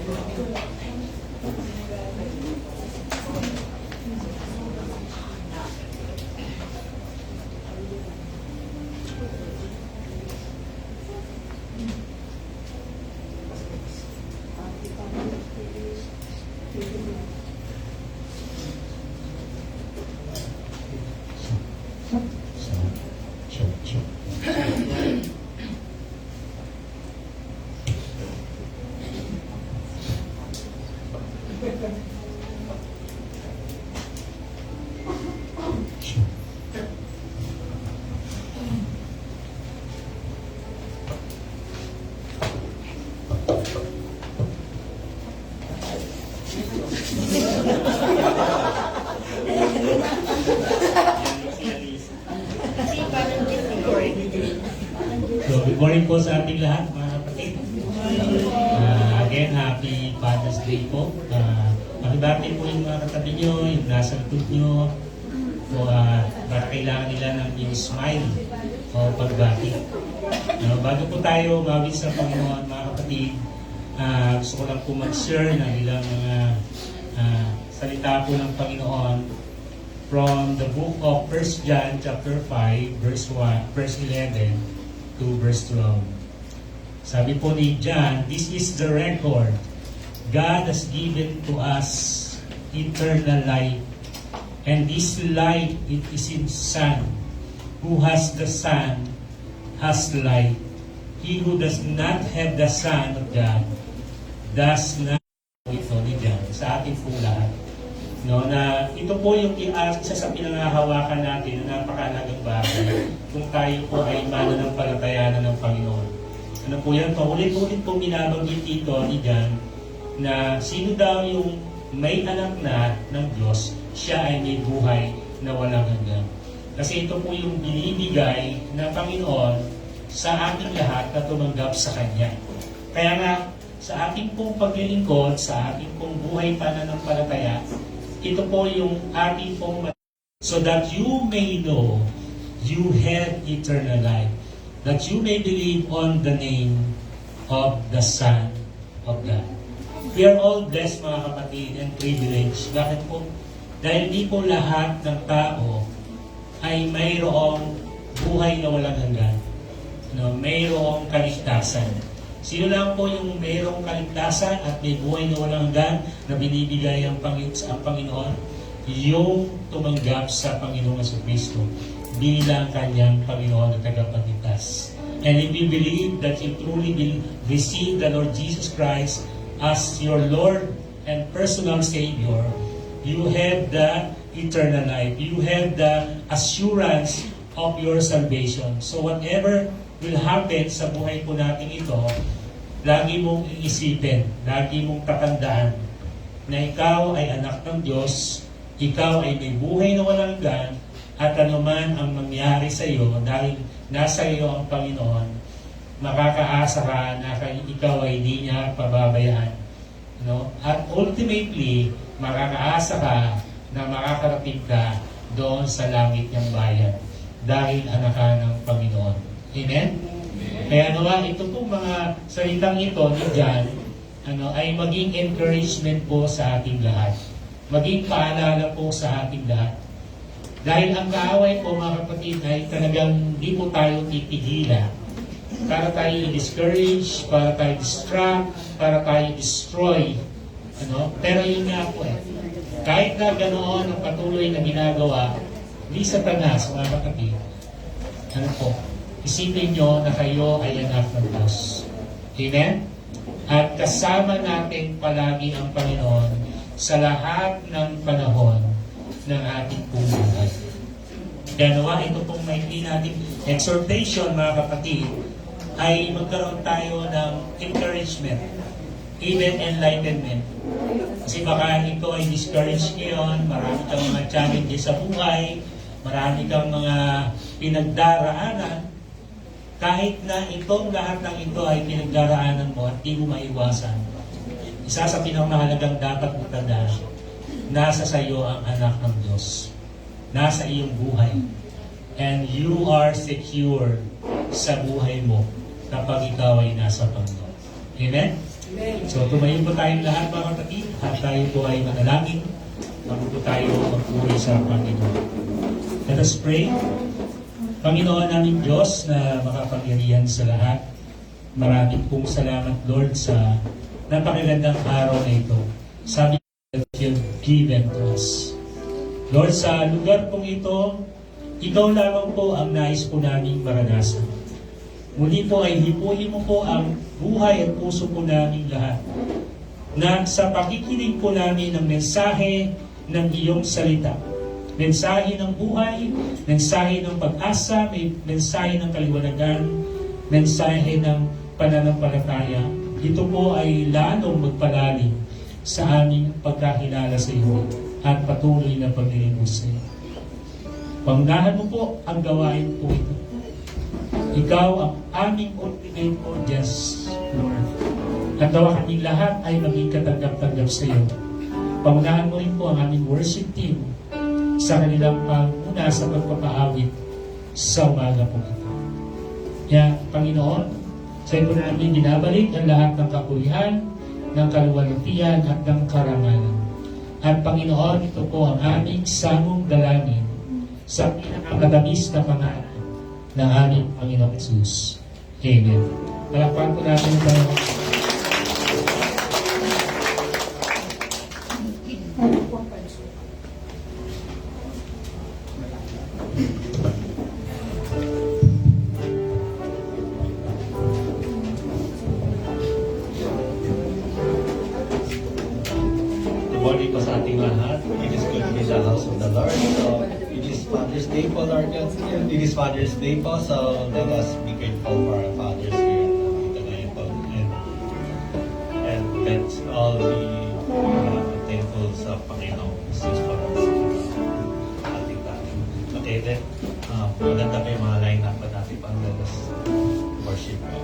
So, good morning po sa ating lahat, mga kapatid. Again, happy Father's Day po. Pakibati po yung mga katabi nyo, yung nasa likod nyo. So, para kailangan nila ng yung smile o pagbati. Bago po tayo umawit sa Panginoon, mga kapatid, gusto ko lang po mag-share ng ilang mga salita po ng Panginoon from the book of 1 John chapter 5, verse 11 to verse 12. Sabi po ni John, this is the record. God has given to us eternal life, and this life it is in Son. Who has the Son has life. He who does not have the Son of God does not. Ito ni John sa ating po lahat. No, na ito po yung isa sa pinangahawakan natin na napakalagang bagay kung tayo po ay mananampalataya ng Panginoon. Ano po yan? Paulit-ulit po binabanggit dito ni John na sino daw yung may anak na ng Diyos, siya ay may buhay na walang hanggan. Kasi ito po yung binibigay ng Panginoon sa ating lahat na tumanggap sa Kanya. Kaya nga, sa ating pong paglilingkod, sa ating pong buhay pananampalataya, ito po yung ating pong so that you may know you have eternal life, that you may believe on the name of the Son of God. We are all blessed, mga kapatid, and privileged. Bakit po? Dahil di po lahat ng tao ay mayroong buhay na walang hanggan. Mayroong kaligtasan. Sino lang po yung mayroong kaligtasan at may buhay na walang hanggan na binibigay ang Panginoon? Yung tumanggap sa Panginoong Jesucristo bilang kanyang Panginoon at tagapagligtas. And if you believe that you truly will receive the Lord Jesus Christ as your Lord and personal Savior, you have the eternal life. You have the assurance of your salvation. So whatever will happen sa buhay po natin ito, lagi mong iisipin, lagi mong tatandaan na ikaw ay anak ng Diyos, ikaw ay may buhay na walang hanggan, at anuman ang mangyari sa iyo dahil nasa iyo ang Panginoon, makakaasa ka na ikaw ay hindi niya pababayaan. At ultimately, makakaasa ka na makakarating ka doon sa langit ng bayan dahil anak ka ng Panginoon. Amen? Kaya ito pong mga salitang ito ni John ay maging encouragement po sa ating lahat. Maging paalala po sa ating lahat. Dahil ang kaaway po, mga kapatid, ay talagang di po tayo titigila. Para tayo i-discourage, para tayo distract, para tayo destroy. Pero yun nga po kahit na ganoon ang patuloy na ginagawa, di Satanas, mga kapatid, isipin nyo na kayo ay anak ng Diyos. Amen? At kasama natin palagi ang Panginoon sa lahat ng panahon ng ating buhay. Kaya ito pong maikli natin exhortation, mga kapatid, ay magkaroon tayo ng encouragement, even enlightenment. Kasi baka ito ay discouraged ngayon, marami kang mga challenges sa buhay, marami kang mga pinagdaraanan. Kahit na itong lahat ng ito ay pinagdaraanan mo at di mo maiwasan, isa sa pinakamahalagang dapat mo tandaan, nasa sa iyo ang anak ng Diyos. Nasa iyong buhay. And you are secure sa buhay mo kapag ikaw ay nasa Panginoon. Amen? So tumayo po tayong lahat mga kapatid at tayo po ay manalangin bago po tayo magpuri sa Panginoon. Let us pray. Panginoon naming Diyos na makapangyarihan sa lahat, maraming pong salamat Lord sa napakagandang araw na ito. Sabi that you've given to us. Lord, sa lugar pong ito, ikaw lamang po ang nais po naming maranasan. Muli po ay hipuin mo po ang buhay at puso po namin lahat na sa pakikinig po namin ng mensahe ng iyong salita. Mensahe ng buhay, mensahe ng pag-asa, may mensahe ng kaliwanagan, mensahe ng pananampalataya. Ito po ay lalong magpalalim sa aming pagkakilala sa iyo at patuloy na paglilingkod sa iyo. Pangunahan mo po ang gawain po ito. Ikaw ang aming ultimate audience, Lord. At dawa kaming lahat ay maging katanggap-tanggap sa iyo. Pangunahan mo rin po ang aming worship team sa kanilang panguna sa pagpapaawit sa umaga po ito. Kaya, Panginoon, sa iyo namin binabalik ang lahat ng kapulihan, ng kaluwalhatian at ng karangalan. At Panginoon, ito po ang aming samong dalangin sa pinakamatamis na pangalan ng aming Panginoong Jesus. Amen. Palakpan po natin ito. Good morning po sa ating lahat. It is good to be in the house of the Lord. So, it is Father's Day po, Lord God. It is Father's Day po, so let us be grateful for our fathers here. Ngayon po. And let's all be thankful sa Panginoong Jesus for us. Ating lahat. Okay, then, maganda pa yung mga line-up pa natin pang let us worship God.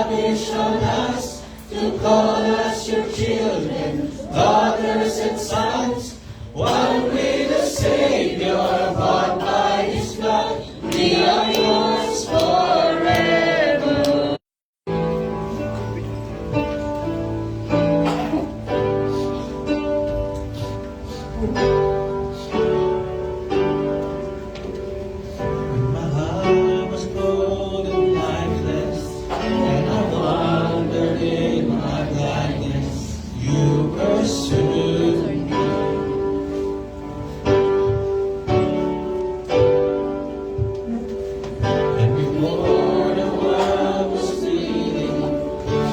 lavish on us to call us your children, daughters and sons. One with the Savior, bought by His blood, we are yours forever. When my heart was cold and lifeless, and I wandered in my blindness, you pursued me. And before the world was bleeding,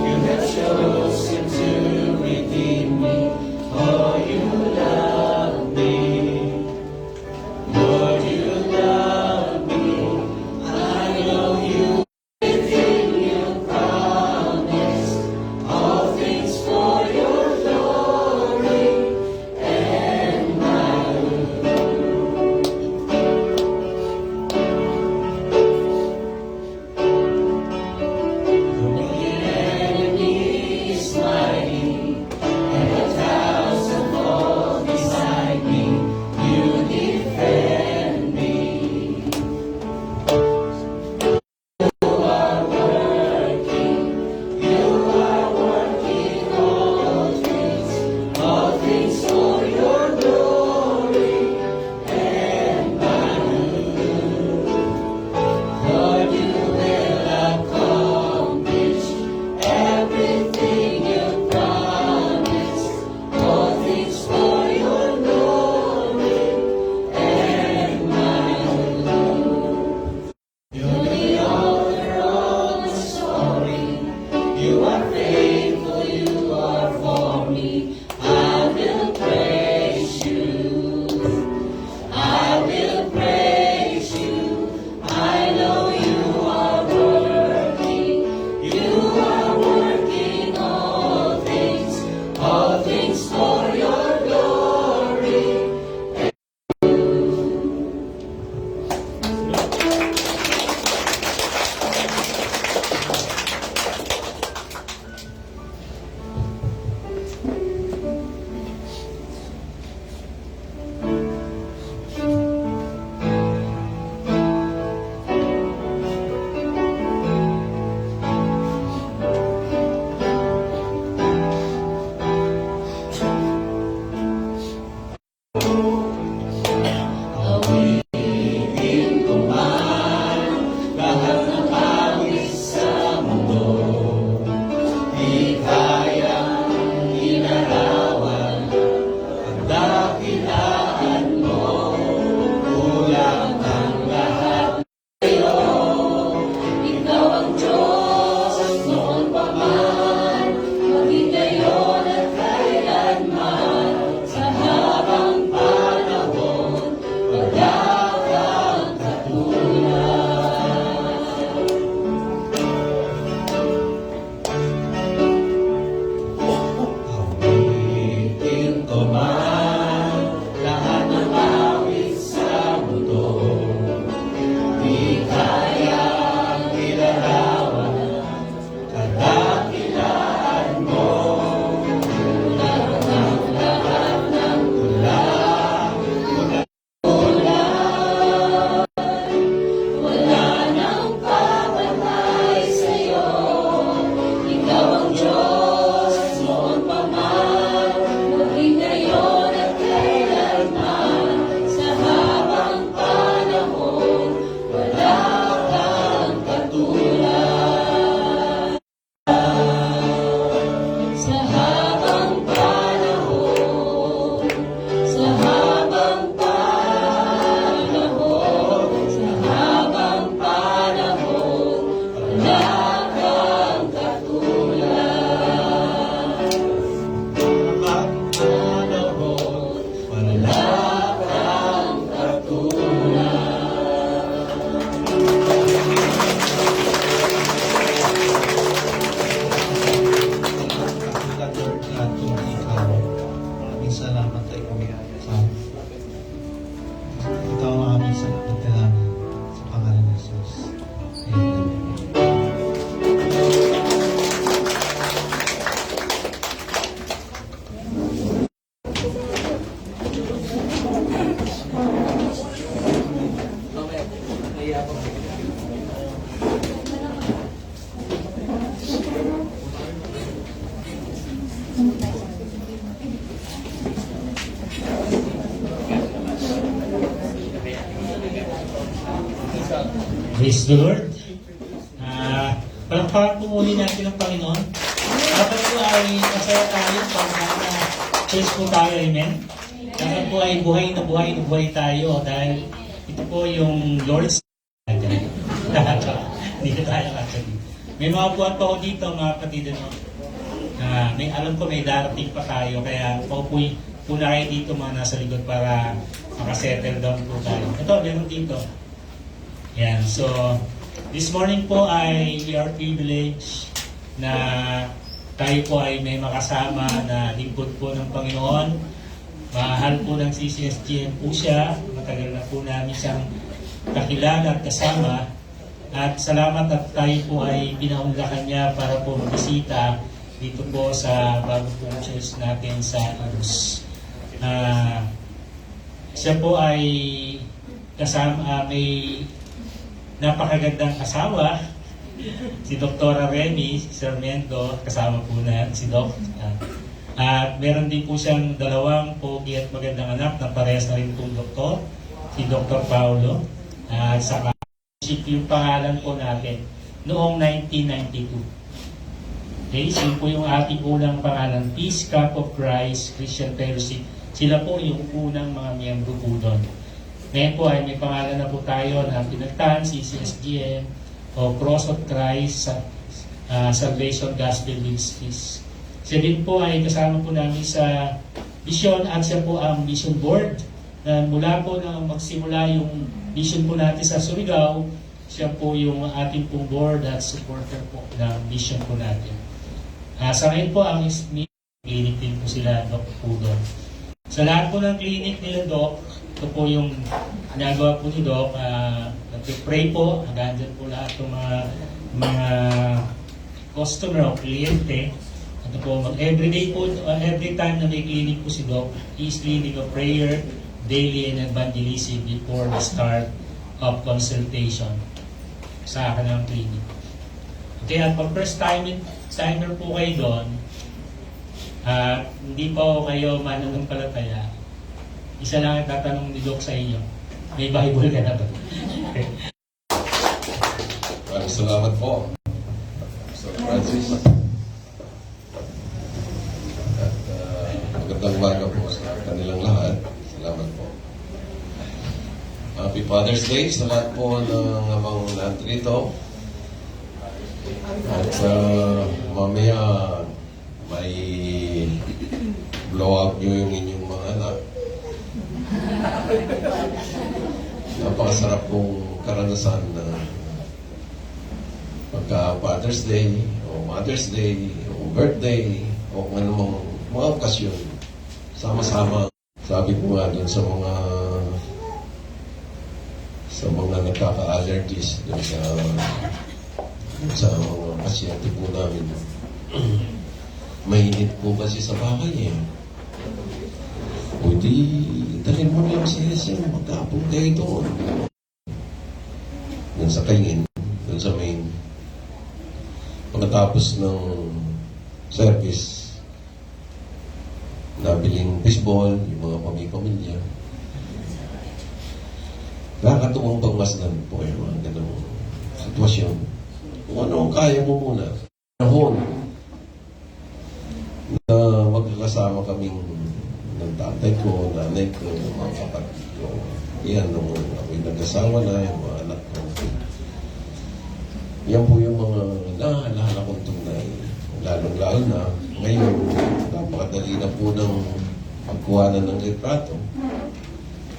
you had chosen to redeem me. Oh, you love me. Lord, you love me. I know you within you promised all things for your glory and my Though the enemy is mighty and 1,000 fall beside me, you defend me. You are working all things for your glory and my good. Lord, you will accomplish everything you promised, all things for your glory and my good. You're the author of the story. You are faithful, you are for me. I will praise you. I will praise you. I know you are working. You are working all things for your glory. Praise the Lord. Palakpakan po muli natin ang Panginoon. Dapat po ay masaya tayo pag praise po tayo, amen? Dapat po ay buhay na buhay tayo dahil ito po yung Lord's Dito tayo actually. May mga buwan pa ako dito, mga kapatid, no? May alam ko may darating pa tayo, kaya paupuin po na kayo dito mga nasa likod para makasettle down po tayo. Ito, meron dito. Yan, so this morning po ay we are privileged na tayo po ay may makasama na lingkod po ng Panginoon. Mahal po ng CCSGM po siya. Matagal na po namin siyang kakilala at kasama. At salamat at tayo po ay pinaunlakan niya para po magbisita dito po sa bago pong church natin sa Arus. Siya po ay kasama, may napakagandang asawa, si Dr. Remy Sarmiento, kasama po na si Doc. At meron din po siyang dalawang pogi at magandang anak na parehas na rin po doktor, si Dr. Paulo. At saka yung pangalan po natin noong 1992. Okay, so yun po yung ating unang pangalan, Peace Cup of Christ Christian Fellowship. Sila po yung unang mga miyembro po doon. Ngayon po ay may pangalan na po tayo na pinagtan, CCSGM o Cross of Christ Salvation Gospel Ministries. Siya din po ay kasama po namin sa vision at siya po ang vision board. Mula po na magsimula yung vision po natin sa Surigao, siya po yung ating pong board at supporter po ng vision po natin. Sa ngayon po, ang clinic din po sila, Doc po doon. Sa lahat po ng clinic nila, Doc, ito po yung ginagawa po ni Doc. Nag-pray po, nag-andyan po lahat ng mga customer o kliyente. Ito po, everyday po, every time na may clinic po si Doc, he is leading a prayer daily and evangelism before the start of consultation sa kanilang clinic. Okay, at pag first timer po kayo doon, hindi pa kayo mananampalataya, isa lang ang tatanong ni Doc sa inyo, may Bible ka na ba? Maraming salamat po, Sir Francis. At magandang umaga po sa kanilang lahat. Salamat po. Happy Father's Day sa lahat po ng amang nandito. At mamaya may blow out nyo yung inyong mga anak. Napakasarap pong karanasan na pagka Father's Day o Mother's Day o birthday o kung anumang mga okasyon, sama-sama. Sabi ko nga dun sa mga nagkaka-allergies dun sa mga pasyente po namin. Mainit po kasi sa bahay eh. O di, dalhin mo lang si SM, magkapong kayo doon. Dun sa kaingin, dun sa main. Pagkatapos ng service, nabiling baseball, yung mga pamilya. Nakakatuwang pangmasdan po yung mga ganong sitwasyon. Kung ano ang kaya mo muna. Panahon na magkakasama kaming ng tatay ko, nanay ko, mga kapatid ko. Yan, nung ako'y nag-asawa na, yung mga anak ko. Yan po yung mga naalala kong tunay. Lalong-lalo na, ngayon, napakadali na po ng pagkuhanan ng litrato.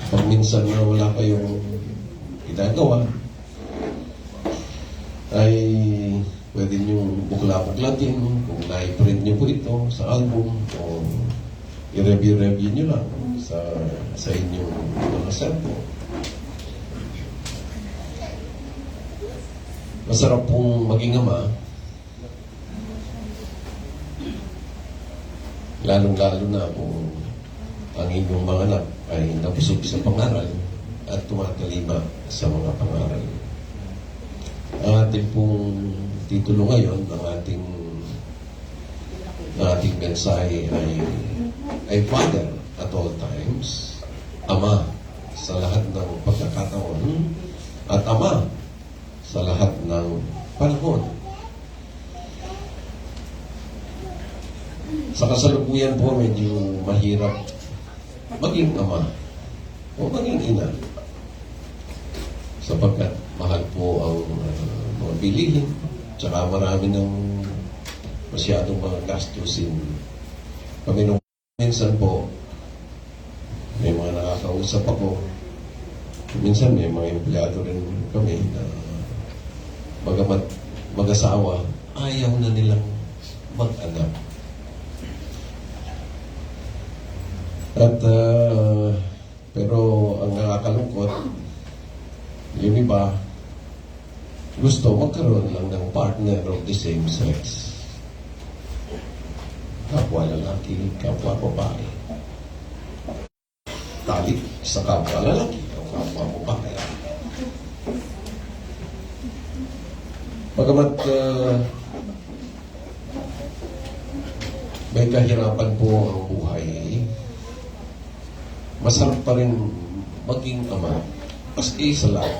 Pag minsan na wala kayong ginagawa, ay pwede nyo bukla-buklatin kung na-print nyo po ito sa album o i-review nyo lang sa inyong mga cellphone. Masarap pong maging ama, lalong-lalo na kung ang inyong mga anak ay nabusog sa pangaral at tumatalima sa mga pangaral. Ang ating pong titulo ngayon, ang ating mensahe ay Father at all times, Ama sa lahat ng pagkakataon, at Ama sa lahat ng panahon. Sa kasalukuyan po, medyo mahirap maging ama o maging ina sapagkat mahal po ang mga bilihin, tsaka marami ng masyadong mga gastusin. Kami nung minsan po, may mga nakakausap ako. Minsan may mga empleyado rin kami na bagamat mag-asawa, ayaw na nilang mag-anak. At pero ang nakakalungkot, yung iba gusto magkaroon lang ng partner of the same sex. Kapwa lalaki, kapwa babae. Talik sa kapwa lalaki, kapwa babae. Bagamat may kahirapan po ang buhay, masarap pa rin maging ama. Maski isa lang.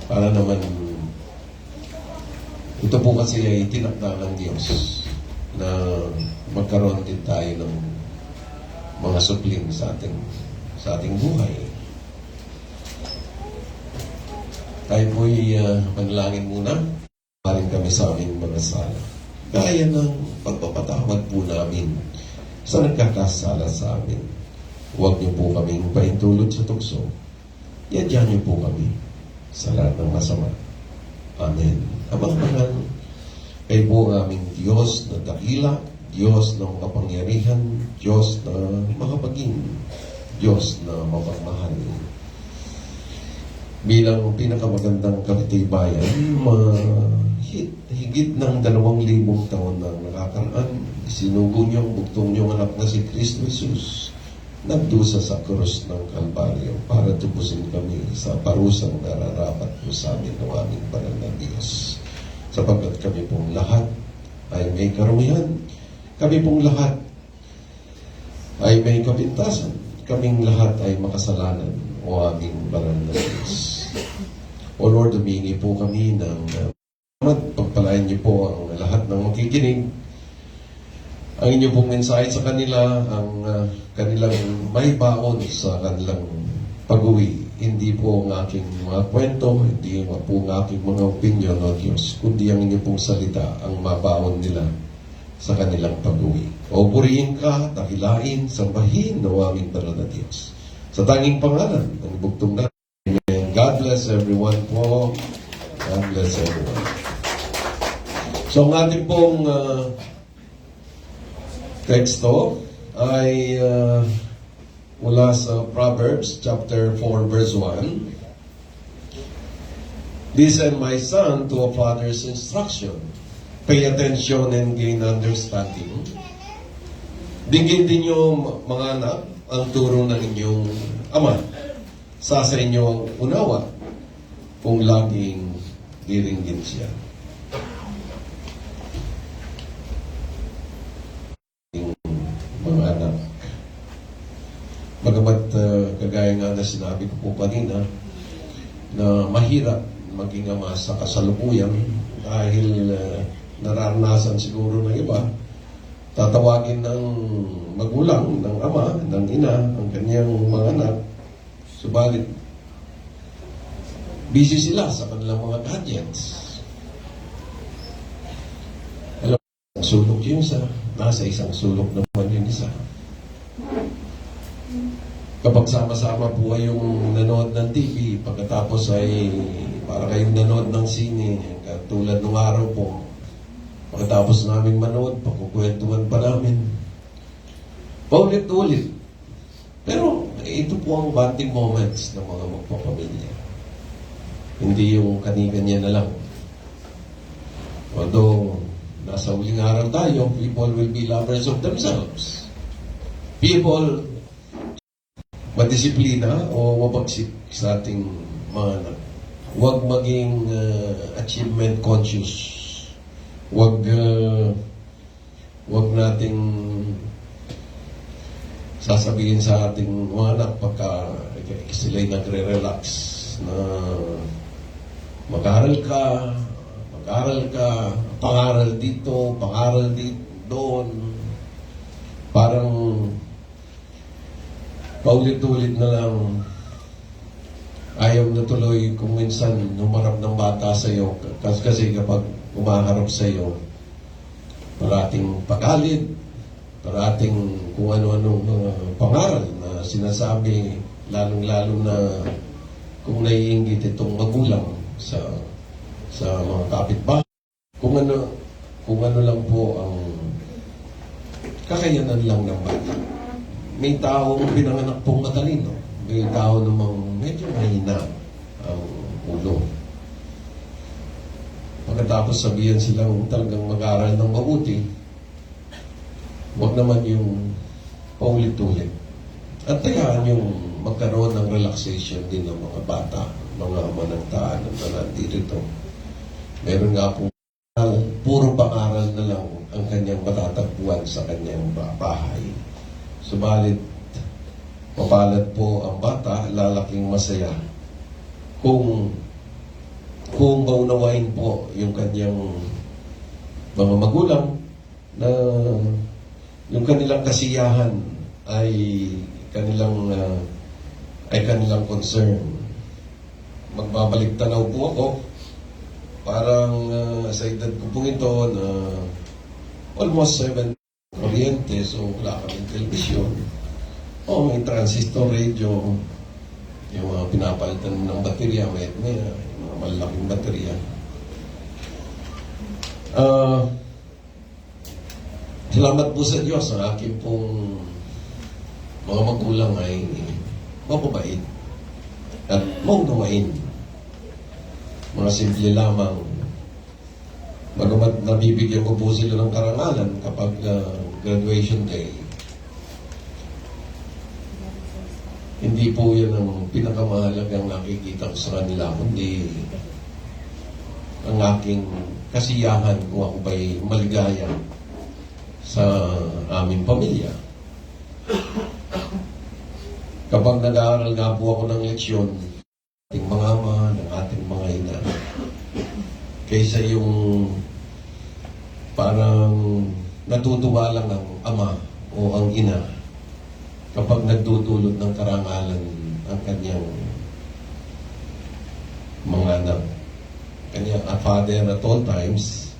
Para naman, ito po kasi ay tinakda ng Diyos na magkaroon din tayo ng mga supling sa ating buhay. Tayo po'y manalangin muna. Parin kami sa aming mga sala. Gaya ng pagpapatawad po namin sa nagkakasala sa amin. Huwag niyo po kaming paintulot sa tukso. Yadyan niyo po kami sa lahat ng masama. Amen. Amang mahal, kayo po ang aming Diyos na dakila, Diyos na makapangyarihan, Diyos na makapaging, Diyos na mapagmahal. Bilang pinakamagandang kapitibayan, higit ng 2,000 taon na nakakaraan, sinugo niyo ang buktong niyong anak na si Kristo Jesus, nagdusa sa krus ng Kalbaryo para tubusin kami sa parusang nararapat po sa amin ng aming banal na Diyos. Sapagkat kami pong lahat ay may karumihan, kami pong lahat ay may kapintasan, kaming lahat ay makasalanan o aming banal na Diyos. O Lord, humingi po kami ng pagpalain niyo po ang lahat ng makikinig, ang inyo pong mensahe sa kanila, ang kanilang may baon sa kanilang pag-uwi. Hindi po ang aking mga kwento, hindi po ang aking mga opinion o Diyos, kundi ang inyo pong salita ang mabaon nila sa kanilang pag-uwi. O purihin ka, dakilain, sambahin o aming banal na Diyos. Sa tanging pangalan ng bugtong na. Amen. God bless everyone po. God bless everyone. So ang ating pong teksto ay mula sa Proverbs chapter 4 verse 1. Listen, my son, to a father's instruction. Pay attention and gain understanding. Digin din niyo, mga anak, ang turo ng inyong ama. Sa inyong unawa kung laging diringgin siya. Mga anak. Bagamat kagaya nga na sinabi ko po kanina na mahirap maging ama sa kasalukuyan dahil nararanasan siguro ng iba, tatawagin ng magulang, ng ama, ng ina, ang kanyang mga anak, subalit busy sila sa kanilang mga gadgets. Alam, sulok yung isa, nasa isang sulok naman yung isa. Kapag sama-sama po kayong nanood ng TV, pagkatapos ay para kayong nanood ng sine, tulad ng araw po, pagkatapos namin manood, pagkukwentuhan pa namin. Paulit-ulit. Pero ito po ang bonding moments ng mga magpapamilya. Hindi yung kani-kanya na lang. Although, nasa uling araw tayo, people will be lovers of themselves. People madisiplina o mabagsik sa ating mga anak. Huwag maging achievement conscious. Huwag nating sasabihin sa ating mga anak pagka sila'y nagre-relax na mag-aral ka, pangaral dito, doon. Parang paulit-ulit na lang ayaw na tuloy kung minsan humarap ng bata sa iyo. Kasi kapag umaharap sa iyo, parating pagalit, parating kung ano-anong mga pangaral na sinasabi, lalong-lalo na kung naiinggit itong magulang sa mga kapitbahay. Kung ano lang po ang kakayanan lang ng bata. May taong pinanganak pong matalino. May tao namang medyo mahina ang ulo. Pagkatapos sabihan silang talagang mag-aral ng mabuti, huwag naman yung paulit-ulit. At hayaan yung magkaroon ng relaxation din ng mga bata, mga manangtaan na nandito. Meron nga po, puro pangaral na lang ang kanyang matatagpuan sa kanyang bahay. Subalit, mapalad po ang bata, lalaking masaya kung maunawain po yung kanyang mga magulang na yung kanilang kasiyahan ay kanilang concern. Magbabalik tanaw po ako, parang sa edad ko po ito na almost 7 kuryente, so wala kaming telebisyon. May transistor radio, yung mga pinapalitan ng baterya, may mga malaking baterya. Salamat po sa Diyos, ang aking pong mga magulang ay mababait at maunawain. Mga simple lamang. Bagamat nabibigyan ko po sila ng karangalan kapag graduation day, hindi po yan ang pinakamahalagang nakikita ko sa kanila, kundi ang aking kasiyahan kung ako ba'y maligaya sa aming pamilya. Kapag nag-aaral nga po ako ng leksyon, ating mga ama, ng ating mga ina, kaysa yung parang natutuwa lang ang ama o ang ina kapag nagdudulot ng karangalan ang kanyang mga anak. Kanya a father at all times,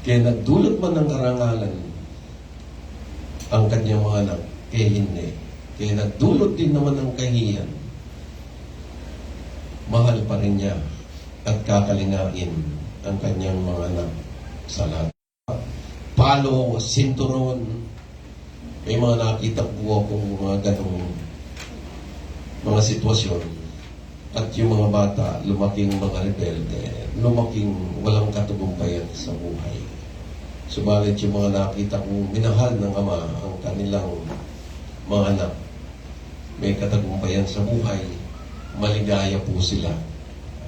kaya nagdulot man ng karangalan ang kanyang mga anak, kaya hindi. Kaya nagdulot din naman ng kahiyan, mahal pa rin niya at kakalingain ang kanyang mga anak sa lahat. Palo, sinturon, may mga nakita po akong mga ganong mga sitwasyon. At yung mga bata, lumaking mga rebelde, lumaking walang katagumpayan sa buhay. Subalit yung mga nakita kong minahal ng ama ang kanilang mga anak, may katagumpayan sa buhay, maligaya po sila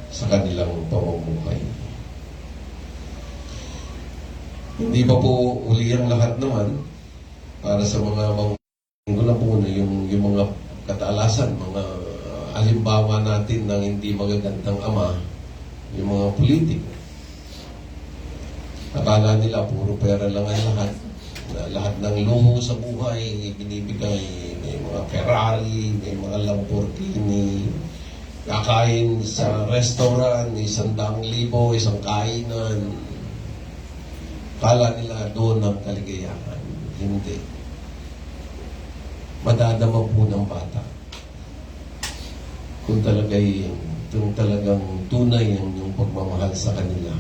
sa kanilang pamumuhay. Hindi pa po uli ang lahat naman para sa mga na po na yung mga katalasan, mga halimbawa natin ng hindi magagandang ama, yung mga politiko. Akala nila puro pera lang ang lahat. Na lahat ng luho sa buhay binibigay. May mga Ferrari, may mga Lamborghini, kakain sa restaurant, 100,000, isang kainan. Akala nila doon ang kaligayahan. Hindi. Madadama po ng bata kung talagang tunay ang yung pagmamahal sa kanila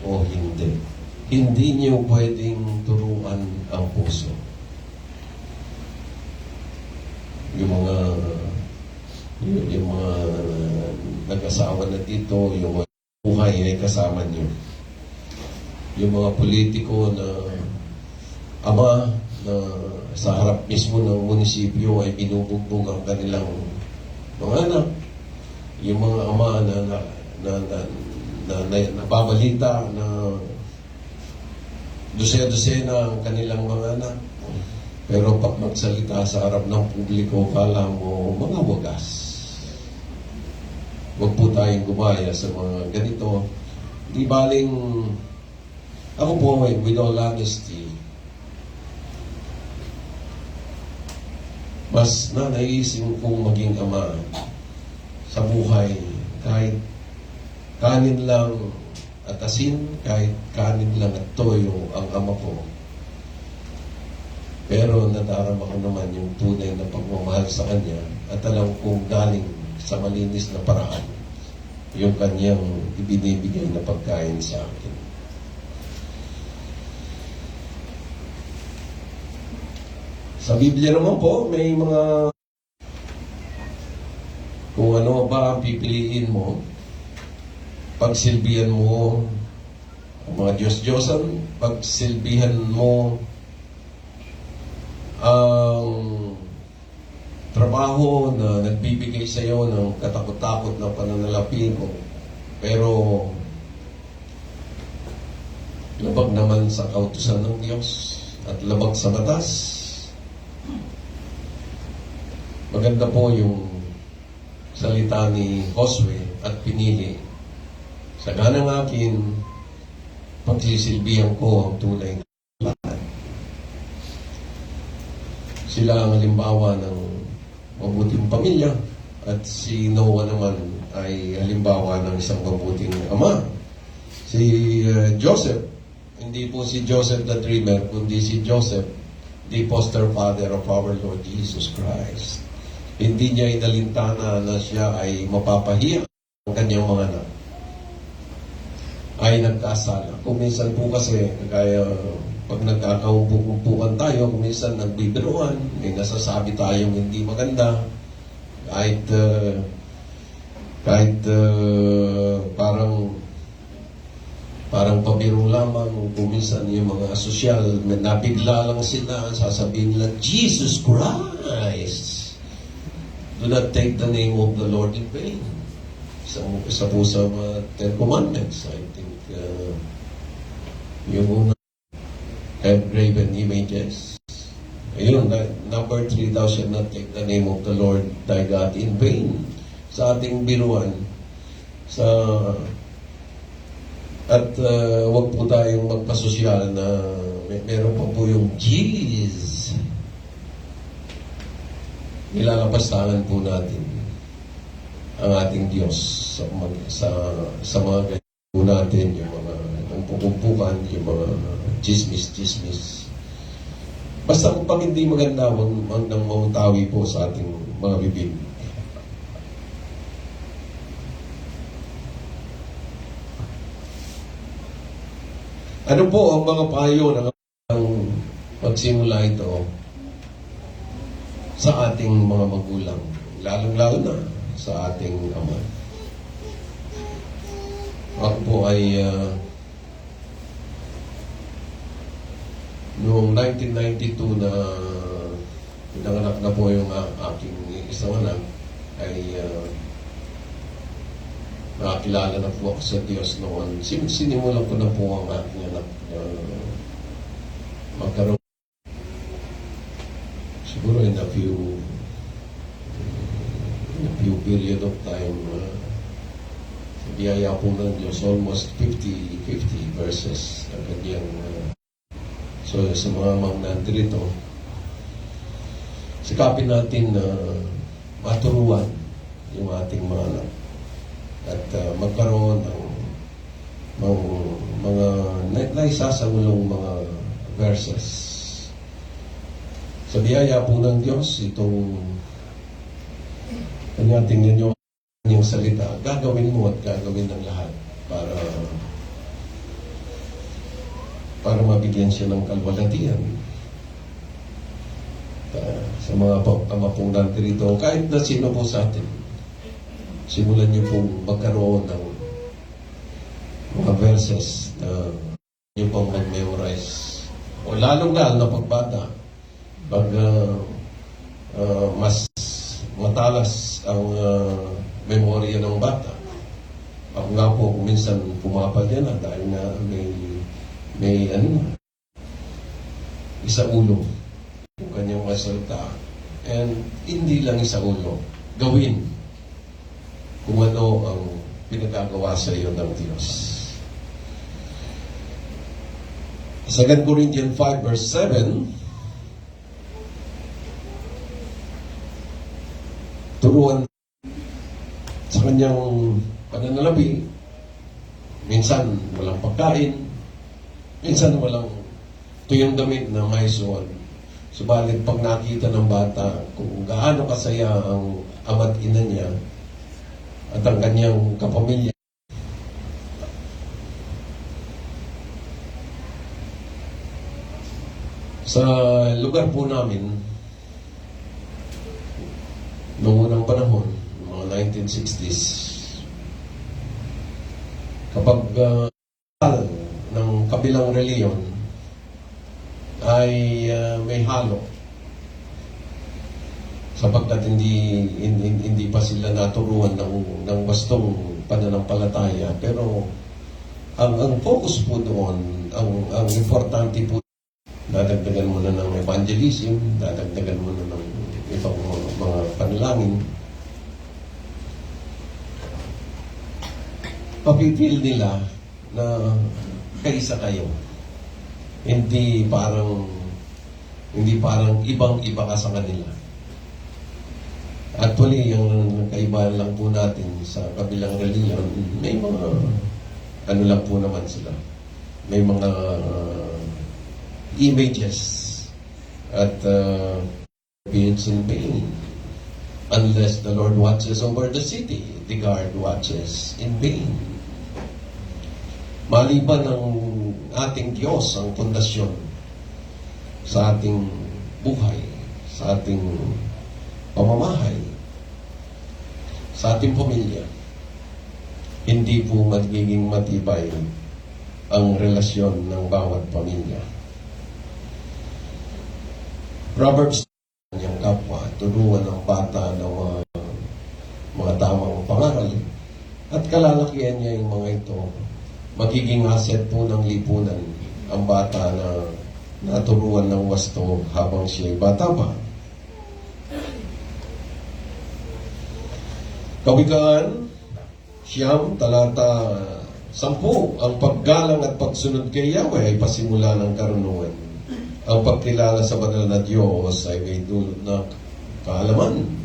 o hindi. Hindi niyo pwedeng turuan ang puso. Yung mga nag-asawa na dito, yung mga buhay ay kasama niyo. Yung mga politiko na ama na sa harap mismo ng munisipyo ay binubugbog ang kanilang mga anak. Yung mga ama na nababalita na dose-dosena ang kanilang mga anak. Pero pag magsalita sa harap ng publiko, kala mo mga wagas. Huwag po tayong gumaya sa mga ganito. Di baling, ako po, with all honesty, mas nanaisip kong maging ama sa buhay kahit kanin lang at asin, kahit kanin lang at toyo ang ama ko. Pero nadarama ko naman yung tunay na pagmamahal sa kanya at alam kong galing sa malinis na paraan yung kanyang ibinibigay na pagkain sa akin. Sa Biblia naman po, may mga kung ano ba ang pipiliin mo, pagsilbihan mo ang mga Diyos-Diyosan, pagsilbihan mo ang trabaho na nagbibigay sa iyo ng katakot-takot na pananalapi mo, pero labag naman sa kautusan ng Diyos at labag sa batas. Maganda po yung salita ni Josue at pinili. Sa ganang akin, pagsisilbihan ko ang tunay na lahat. Sila ang halimbawa ng mabuting pamilya at si Noah naman ay halimbawa ng isang mabuting ama. Si Joseph, hindi po si Joseph the Dreamer, kundi si Joseph, the foster father of our Lord Jesus Christ. Hindi niya inalintana na siya ay mapapahiya ang kanyang mga anak. Ay nagkasala. Kung minsan po kasi, kaya pag nagkakaumpukan tayo, kung minsan nagbibiruan, may nasasabi tayong hindi maganda, kahit parang pabiro lamang, kung minsan yung mga sosyal, nabigla lang sila, sasabihin nila, Jesus Christ! Do not take the name of the Lord in vain. Isa po sa mga Ten Commandments, I think, yung una, have graven images. Ayun, number 3, thou shalt not take the name of the Lord thy God in vain. Sa ating biruan, at wag po tayong magpasosyal na meron pa po yung Jeez. Nilalapastangan po natin ang ating Diyos sa mga ganyan po natin, yung mga pupumpukan, yung mga chismis. Basta pag hindi maganda, wag nang mautawi po sa ating mga bibig. Ano po ang mga payo ng pagsimula ito sa ating mga magulang, lalong-lalo na sa ating ama? Ako po ay noong 1992 na pinanganak na po yung aking isang anak, ay nakakilala na po ako sa Diyos noon. Sinimulan ko na po ang aking anak magkaroon. Siguro in a few period of time, sa biyaya po ng Diyos, almost 50 verses na kanyang so sa mga nandito, sikapin natin na maturuan yung ating mga anak at magkaroon ng mga naisasangulong mga verses. Sa biyaya po ng Diyos, itong kanya tingnan nyo yung salita, gagawin mo at gagawin ng lahat para mabigyan siya ng kalwalatian. Sa mga ama pong nandito, kahit na sino po sa atin, simulan niyo pong magkaroon ng mga verses na niyo pong mag-memorize. O lalong-lalo na pagbata, pag mas matalas ang memorya ng bata. Ako nga po, minsan pumapal yan dahil na may isa ulo yung kanyang masalita. And hindi lang isa ulo, gawin. kung ano ang pinagagawa sa iyo ng Diyos. 2 Corinthians 5 verse 7, turuan sa kanyang pananalapi, minsan walang pagkain, minsan walang tuyong damit na may suot. Subalit pag nakita ng bata kung gaano kasaya ang ama't ina niya at ang kanyang kapamilya, sa lugar po namin, noong unang panahon, mga 1960s, kapag ng kabilang reliyon ay may halo, sapagkat hindi pa sila naturuan ng wastong pananampalataya. Pero ang focus po doon, ang importante po, dadagdagan mo na ng evangelism, dadagdagan mo na ng ibang mga panalangin. Papipil nila na kaisa kayo. Hindi parang ibang-iba ka sa kanila. Actually, yung kaibahan lang po natin sa kabilang reliyon, may mga ano lang po naman sila. May mga images at beings in pain. Unless the Lord watches over the city, the guard watches in vain. Maliban ng ating Diyos ang pundasyon sa ating buhay, sa ating pamamahay, sa ating pamilya, hindi po magiging matibay ang relasyon ng bawat pamilya. Proverbs, yung kapwa, turuan ng bata ng mga tamang pangaral at kalalakihan niya yung mga ito. Magiging asset po ng lipunan ang bata na naturuan ng wasto habang siya'y bata pa. Kawikaan, Siyam, talata 10, ang paggalang at pagsunod kay Yahweh ay pasimula ng karunungan. Ang pagkilala sa banal na Diyos ay may dulot na kaalaman.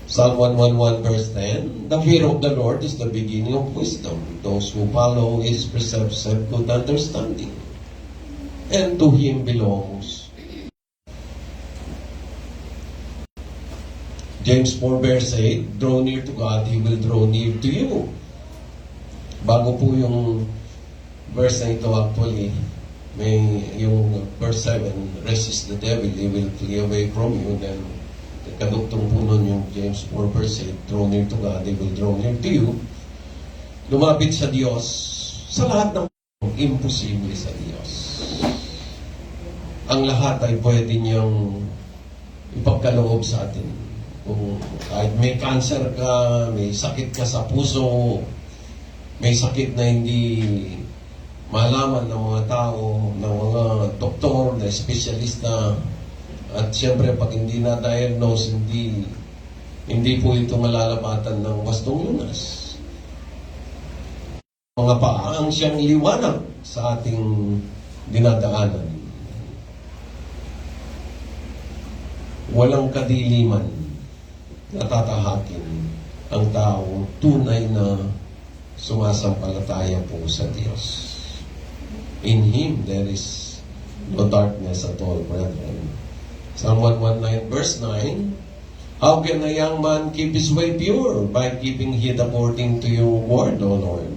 Psalm 111 verse 10, the fear of the Lord is the beginning of wisdom. Those who follow His precepts have good understanding. And to Him belongs. James 4 verse 8, draw near to God, He will draw near to you. Bago po yung verse na ito actually, may yung verse 7, resist the devil, he will flee away from you. Then, kadugtong po nun yung James 4 verse 8, draw near to God, he will draw near to you. Lumapit sa Diyos sa lahat ng imposible sa Diyos. Ang lahat ay pwede niyang ipagkaloob sa atin. Kung kahit may cancer ka, may sakit ka sa puso, may sakit na hindi malaman ng mga tao, ng mga doktor, na espesyalista, at siyempre pag hindi na-diagnose, hindi po ito malalapatan ng wastong lunas. Mga paang siyang liwanag sa ating dinadaanan. Walang kadiliman na tatahakin ang tao tunay na sumasampalataya po sa Diyos. In Him there is no darkness at all, brethren. Psalm 119 verse 9, how can a young man keep his way pure? By keeping heed according to your word, O Lord.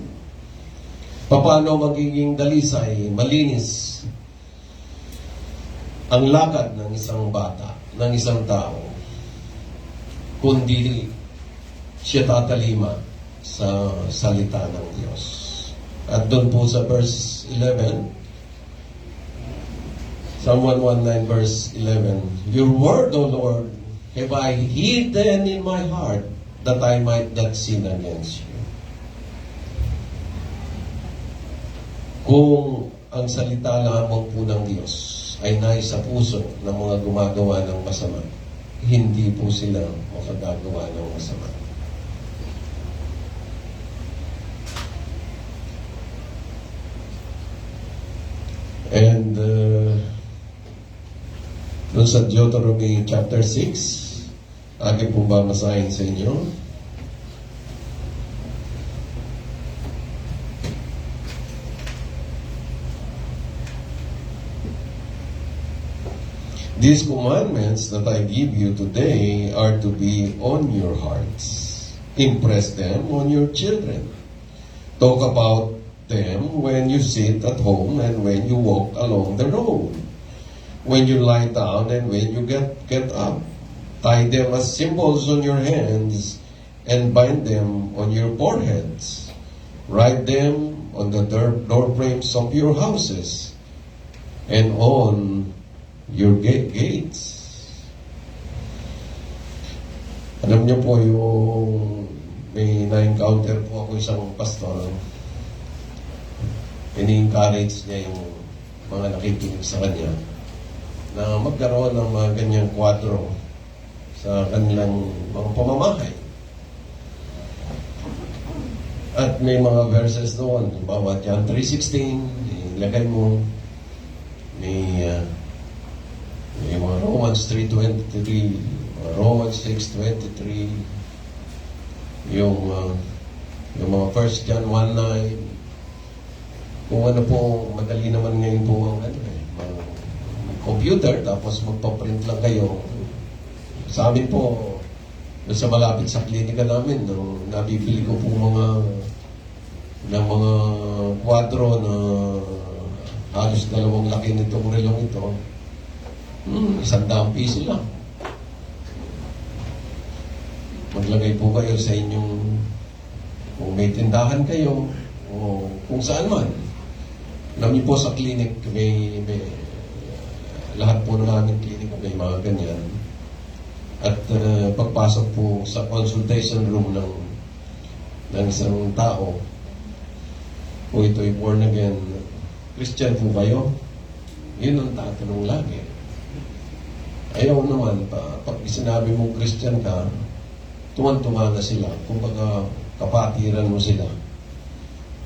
Paano magiging dalisay, malinis ang lakad ng isang bata, ng isang tao, kundi siya tatalima sa salita ng Diyos. At doon po sa verse 11, Psalm 119 verse 11, your word, O Lord, have I hidden in my heart that I might not sin against you. Kung ang salita lamang po ng Diyos ay nais sa puso ng mga gumagawa ng masama, hindi po sila makagagawa ng masama. And dun sa Deuteronomy chapter 6, akin pong babasahin sa inyo. These commandments that I give you today are to be on your hearts. Impress them on your children. Talk about them when you sit at home and when you walk along the road, when you lie down and when you get up. Tie them as symbols on your hands and bind them on your foreheads. Write them on the door frames of your houses and on your gates. Alam niyo po yung may na-encounter po ako isang pastor. Ini-encourage niya yung mga nakikinig sa kanya na magkaroon ng mga ganyang kwadro sa kanilang mga pamamahay. At may mga verses doon, halimbawa John 3:16, ilagay mo, may mga Romans 3:23, Romans 6:23, yung mga 1 John 1:9. Kung ano po, madali naman ngayon po ang computer, tapos magpa-print lang kayo. Sa amin po, sa malapit sa klinika namin, nabibili ko po ng mga kwadro na halos dalawang laki nitong relong ito. 100 piso lang. Maglagay po kayo sa inyong, kung may tindahan kayo, o kung saan man. Alam niyo po sa clinic, may lahat po ng aming clinic may mga ganyan. At pagpasok po sa consultation room ng isang tao, kung ito'y born again, Christian po kayo? Yun ang tatanong lagi. Ayaw naman, pag sinabi mong Christian ka, tuwan-tuwa na sila. Kumbaga, kapatiran mo sila.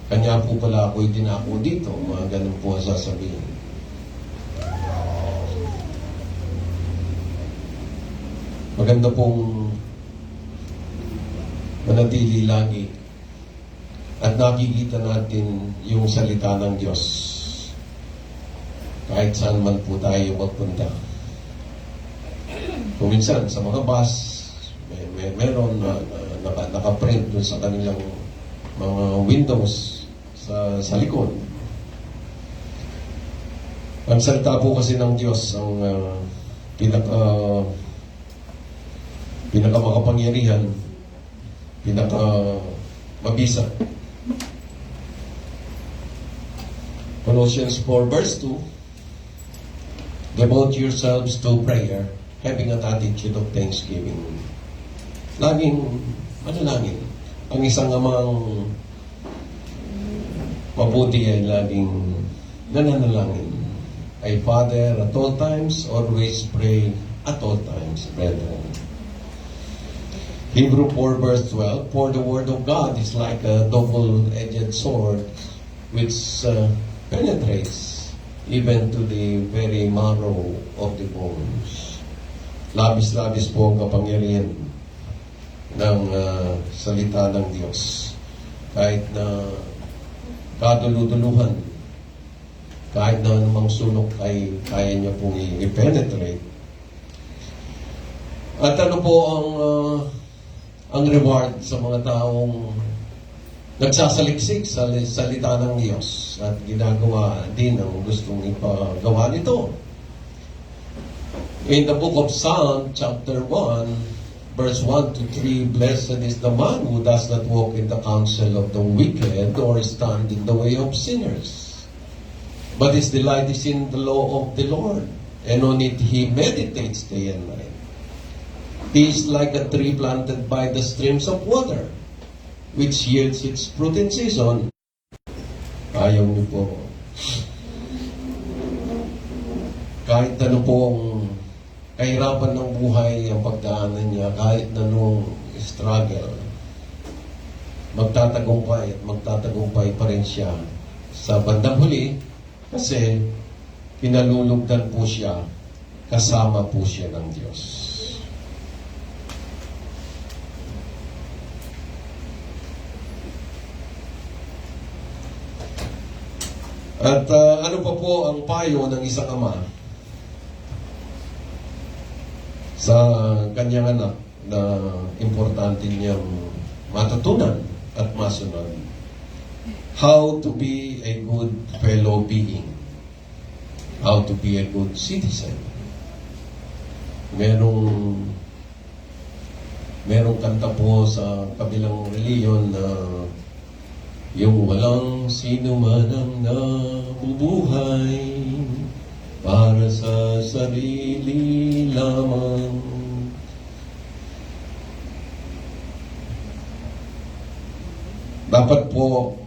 Kanya po pala ako'y dinako dito. Mga ganun po ang sasabihin. Maganda pong manatili lagi at nakikita natin yung salita ng Diyos kahit saan man po tayo magpunta. Kung minsan sa mga bus, meron nakaprint dun sa kanilang mga windows sa likod. Ang salita po kasi ng Diyos ang pinakamakapangyarihan, mabisa. Colossians 4 verse 2, devote yourselves to prayer, having an attitude of thanksgiving. Laging manalangin. Ang isang amang mabuti ay laging nananalangin. Ay Father, at all times, always pray at all times, brethren. Hebrew 4 verse 12, for the word of God is like a double-edged sword which penetrates even to the very marrow of the bones. Labis-labis po ang kapangyarihan ng salita ng Diyos. Kahit na kaduluduluhan, kahit na anumang sulok ay kaya niya pong i-penetrate. At ano po ang reward sa mga taong nagsasaliksik sa salita ng Diyos at ginagawa din ang gustong ipagawa nito. In the book of Psalm, chapter 1, verse 1 to 3, blessed is the man who does not walk in the counsel of the wicked or stand in the way of sinners, but his delight is in the law of the Lord, and on it he meditates day and night. He is like a tree planted by the streams of water, which yields its fruit in season. Ayaw niyo po. Kahit ano pong kahirapan ng buhay ang pagdaanan niya, kahit na nung struggle, magtatagumpay at magtatagumpay pa rin siya sa bandang huli kasi pinalulugdan po siya, kasama po siya ng Diyos. At ano pa po ang payo ng isang ama sa kanyang anak na importante niyang matutunan at masunod? How to be a good fellow being. How to be a good citizen. Merong kanta po sa kabilang reliyon na yung walang sino man ang nabubuhay para sa sarili lamang. Dapat po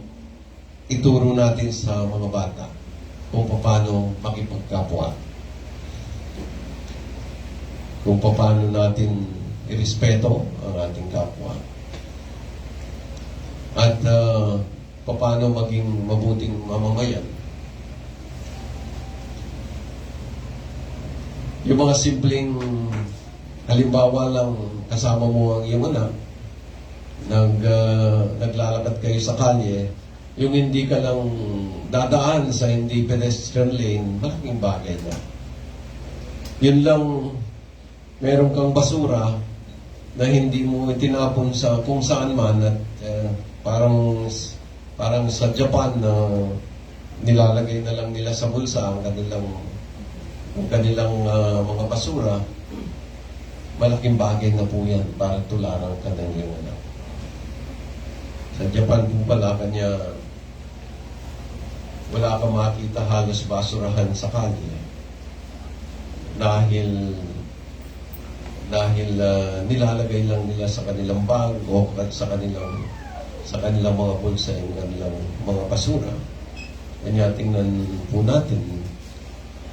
ituro natin sa mga bata kung paano makipagkapwa. Kung paano natin irespeto ang ating kapwa. At paano maging mabuting mamamayan. Yung mga simpleng halimbawa lang, kasama mo ang iyong anak, naglalakad kayo sa kalye, yung hindi ka lang dadaan sa hindi pedestrian lane, malaking bagay na. Yun lang, meron kang basura na hindi mo itinapon sa kung saan man at parang sa Japan na nilalagay na lang nila sa bulsa ang kanilang mga basura. Malaking bagay na po yan para tularan ka ng iyong anak. Sa Japan po pala wala kang makita halos basurahan sa kalye dahil nilalagay lang nila sa kanilang bag o sa kanilang mga bulsa yung kanilang mga basura. Kanya tingnan po natin,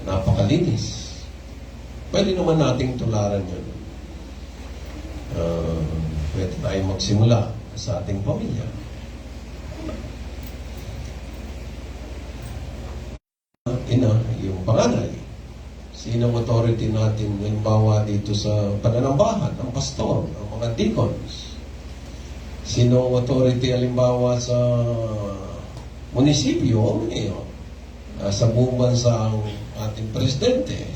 napakalinis. Pwede naman nating tularan yun. Pwede tayong magsimula sa ating pamilya. Ina, yung panganay. Sino ang authority natin, halimbawa dito sa pananambahan, ang pastor, ang mga deacons. Sino ang authority, halimbawa sa munisipyo, sa buong bansa ang ating presidente.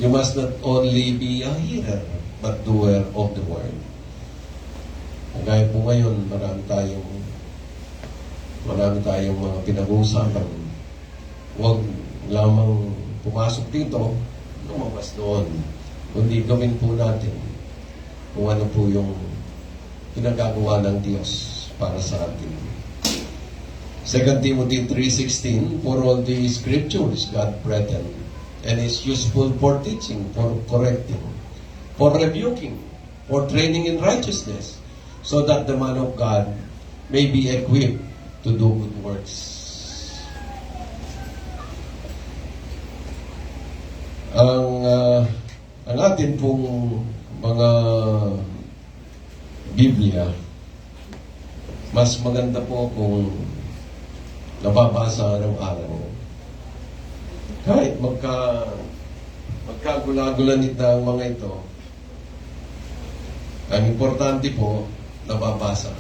You must not only be a hearer, but doer of the word. Gaya po ngayon, marami tayong mga pinag-uusapan. Huwag lamang pumasok dito, lumabas doon. Kundi gawin po natin kung ano po yung pinagagawa ng Diyos para sa atin. 2 Timothy 3:16, for all the scriptures God breathed and is useful for teaching, for correcting, for rebuking, for training in righteousness, so that the man of God may be equipped to do good works. Ang atin pong mga Biblia, mas maganda po kung nababasa araw-araw. Kahit magkagula-gulanit na ang mga ito, ang importante po, nababasa.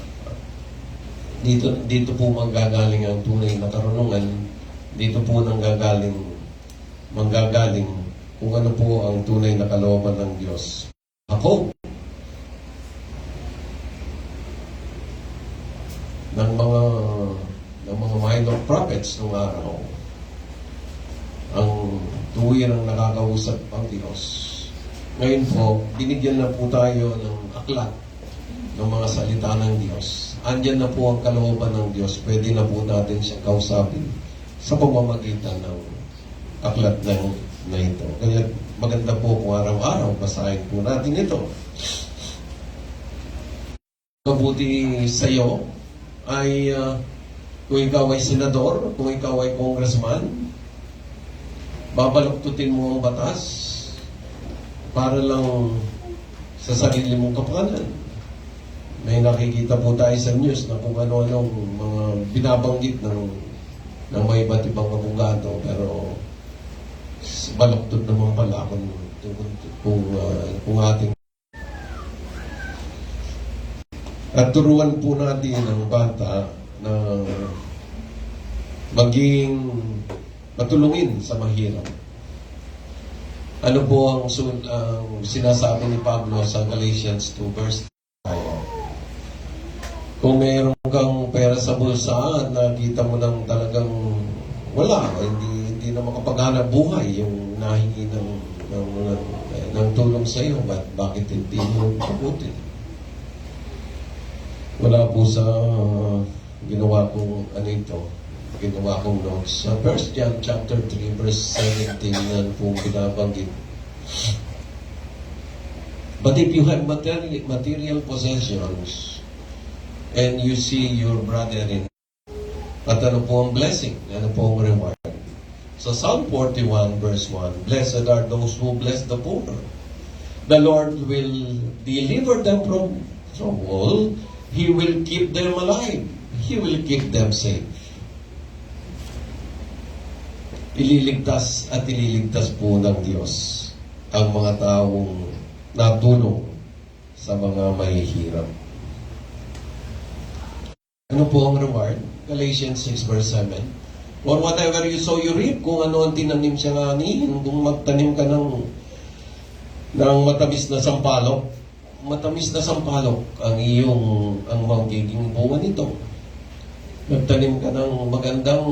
Dito po manggagaling ang tunay na karunungan. Dito po manggagaling kung ano po ang tunay na kalooban ng Diyos. Ako, ng mga minor prophets nung araw, ang tuwirang nakakausap ang Diyos. Ngayon po, binigyan na po tayo ng aklat ng mga salita ng Diyos. Andyan na po ang kalooban ng Diyos. Pwede na po natin siyang kausapin sa pamamagitan ng aklat na ito. Kaya maganda po kung araw-araw basahin po natin ito. Mabuti sa iyo ay kung ikaw ay senador, kung ikaw ay congressman, babaluktutin mo ang batas para lang sa sarili mong kapakanan. May nakikita po tayo sa news na kung ano-anong mga binabanggit ng may iba't ibang abogado, pero baluktot naman pala kung ating at turuan po natin ang bata na maging matulungin sa mahirap. Ano po ang sinasabi ni Pablo sa Galatians 2 verse 5? Kung mayroon kang pera sa bulsa at nakita mo lang talagang wala, hindi na makapaghanap buhay yung nahingi ng tulong sa iyo, bakit hindi mo pagutin? Wala po sa ginawa kong notes. Sa 1 John chapter 3 verse 17 yan po binabanggit. But if you have material possessions and you see your brother in at ano po ang blessing? Ano po ang reward? So Psalm 41 verse 1, blessed are those who bless the poor. The Lord will deliver them from trouble. He will keep them alive. He will keep them safe. Ililigtas po ng Diyos ang mga taong natulong sa mga mahihirap. Ano po ang reward? Galatians 6 verse 7. Or whatever you sow, you reap. Kung ano ang tinanim siya nga anihin, kung magtanim ka ng matamis na sampalok, ang magiging bunga nito. Nagtanim ka ng magandang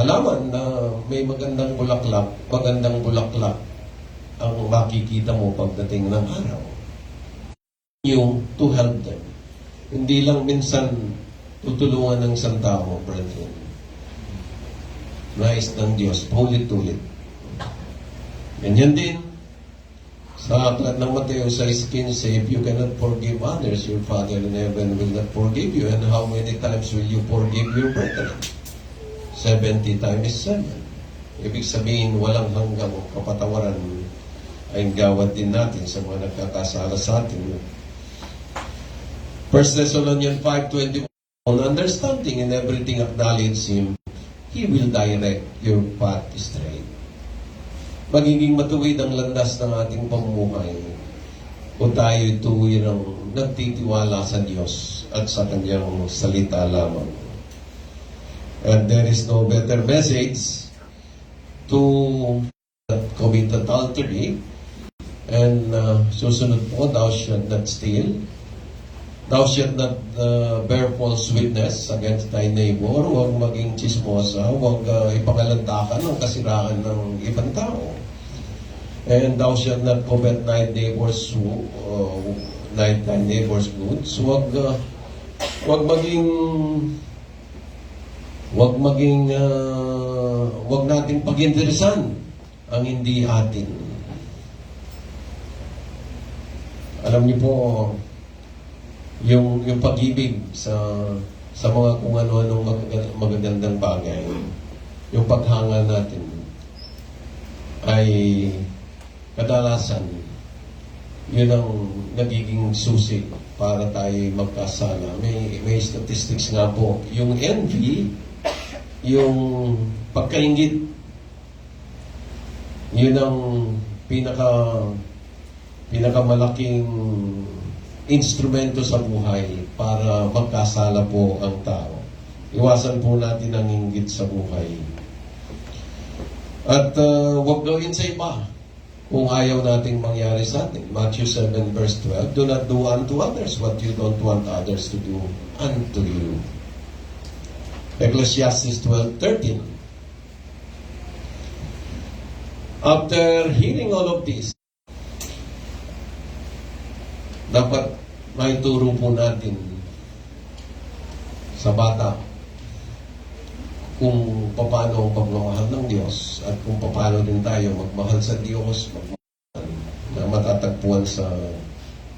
halaman na may magandang bulaklak ang makikita mo pagdating ng araw. Yung to help them. Hindi lang minsan tutulungan ng isang tao, brethren. Nais ng Diyos, ulit-ulit. Ganyan din. Sa aklat ng Mateo 6:15, if you cannot forgive others, your Father in heaven will not forgive you. And how many times will you forgive your brethren? 70 times 7. Ibig sabihin, walang hanggang kapatawaran ay gawad din natin sa mga nagkakasala sa atin. 1 Thessalonians 5:21, on understanding in everything acknowledge Him, He will direct your path straight. Magiging matuwid ang landas ng ating pamumuhay kung tayo'y tuwirang nagtitiwala sa Diyos at sa Kanyang salita lamang. And there is no better message to commit adultery. And susunod po, thou shalt not steal. Thou shalt not bear false witness against thy neighbor. Huwag maging chismosa. Huwag ipakalantakan ang kasiraan ng ibang tao. And thou shalt not covet thy neighbor's goods. Huwag nating pag-interesan ang hindi atin. Alam niyo po, yung pag-ibig sa mga kung ano-anong magagandang bagay, yung paghanga natin ay kadalasan yun ang nagiging susi para tayo magkasala. May statistics nga po, yung envy, yung pagkaingit, yun ang pinakamalaking instrumento sa buhay para magkasala po ang tao. Iwasan po natin ang inggit sa buhay. At huwag gawin sa iba kung ayaw nating mangyari sa atin. Matthew 7 verse 12, do not do unto others what you don't want others to do unto you. Ecclesiastes 12:13. After hearing all of this, dapat maituro po natin sa bata kung paano ang pagmamahal ng Diyos at kung paano din tayo magmahal sa Diyos, na matatagpuan sa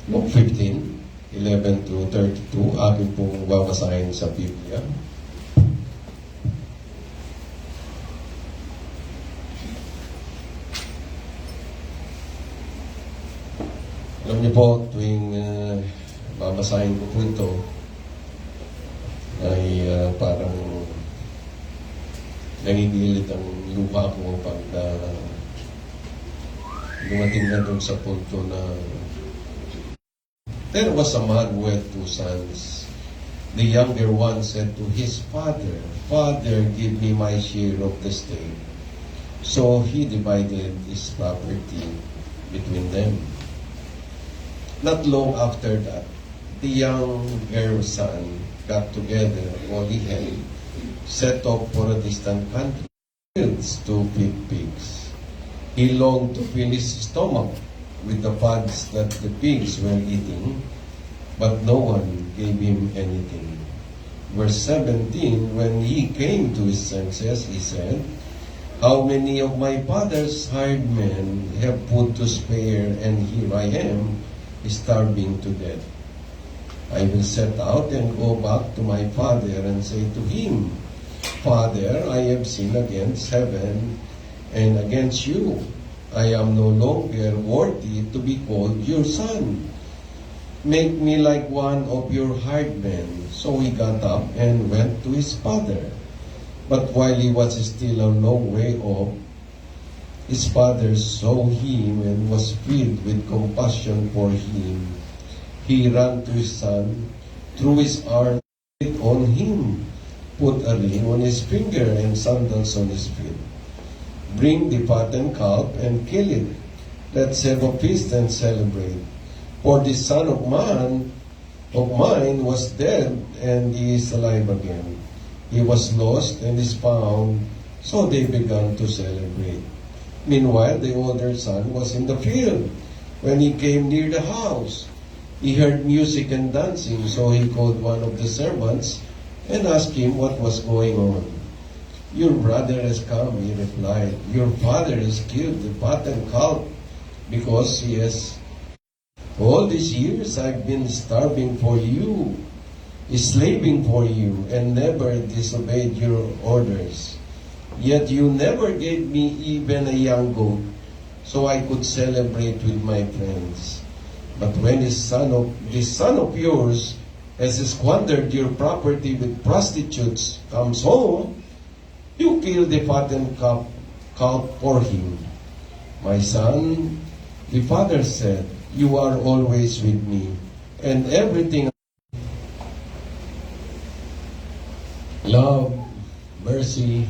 Luke 15:11-32. Akin pong babasahin sa Biblia. Alam niyo po, tuwing babasahin ko po ito, ay parang nangingilit ang luha ko pag dumating na doon sa punto na there was a man who had two sons. The younger one said to his father, "Father, give me my share of the estate." So he divided his property between them. Not long after that, the younger son got together all he had, set off for a distant country, fields to feed pigs. He longed to fill his stomach with the pods that the pigs were eating, but no one gave him anything. Verse 17, when he came to his senses, he said, "How many of my father's hired men have food to spare, and here I am, starving to death. I will set out and go back to my father and say to him, Father, I have sinned against heaven and against you. I am no longer worthy to be called your son. Make me like one of your hired men." So he got up and went to his father. But while he was still a long way off, his father saw him and was filled with compassion for him. He ran to his son, threw his arms on him, put a ring on his finger and sandals on his feet. "Bring the fattened calf and kill it. Let's have a feast and celebrate. For this son of mine was dead and he is alive again. He was lost and is found." So they began to celebrate. Meanwhile, the older son was in the field. When he came near the house, he heard music and dancing, so he called one of the servants and asked him what was going on. "Your brother has come," he replied. "Your father has killed the fattened calf because he has. All these years I've been starving for you, slaving for you, and never disobeyed your orders. Yet you never gave me even a young goat, so I could celebrate with my friends. But when this son of yours has squandered your property with prostitutes comes home, you kill the fattened calf for him. My son," the father said, "you are always with me, and everything, love, mercy,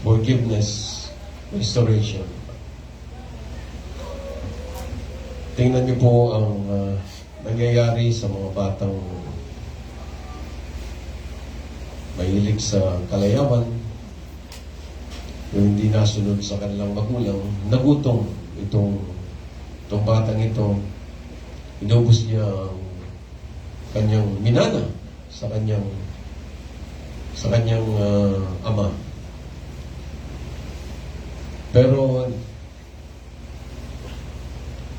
forgiveness, restoration." Tingnan niyo po ang nangyayari sa mga batang mahilig sa kalayawan, yung hindi nasunod sa kanilang magulang. Nagutom itong batang ito. Inubos niya ang kanyang minana sa kanyang ama. Pero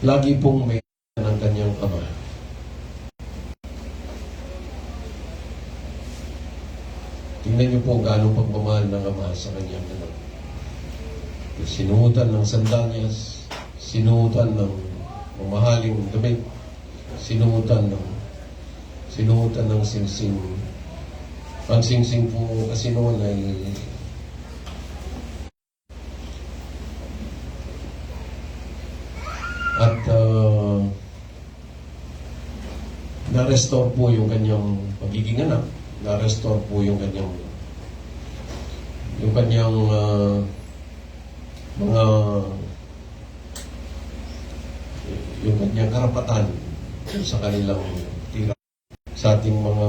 lagi pong may ng kanyang ama. Tingnan niyo po gaano pagmamahal ng ama sa kanyang anak. Sinuotan ng sandalias, sinuotan ng mamahaling damit, sinuotan ng singsing. Ang singsing po kasi noon ay at na-restore po yung kanyang pagiging anak, na-restore po yung kanyang karapatan sa kanilang tira. Sa ating mga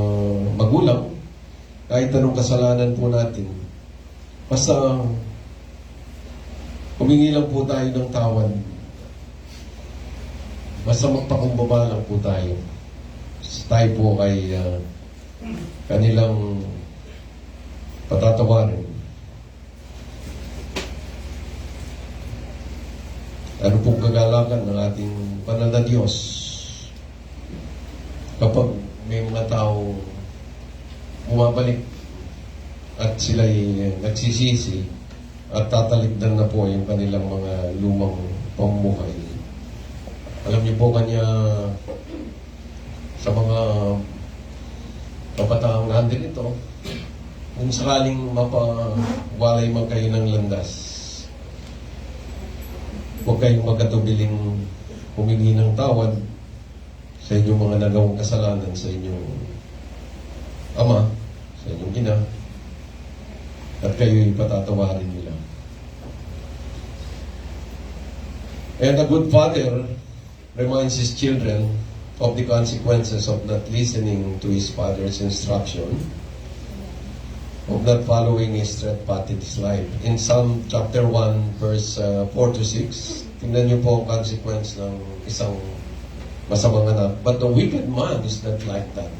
magulang, kahit anong kasalanan po natin, basta humingi lang po tayo ng tawad. Basta magpakumbaba lang po tayo. Tayo po ay kanilang patatawarin. Ano pong kagalakan ng ating banal na Diyos kapag may mga tao bumabalik at sila'y nagsisisi at tatalikdan na po yung kanilang mga lumang pamumuhay. Alam niyo po kanya sa mga kapataang nandun ito, kung sakaling mapawalay man kayo ng landas, huwag kayong magkatubiling humingi ng tawad sa inyong mga nagawang kasalanan sa inyong ama, sa inyong ina, at kayo'y patatawarin nila. And a good father reminds his children of the consequences of not listening to his father's instruction, of not following his straight path in his life. In Psalm chapter 1, verse 4 to 6, tingnan niyo po ang consequence ng isang masamang anak. But the wicked man is not like that.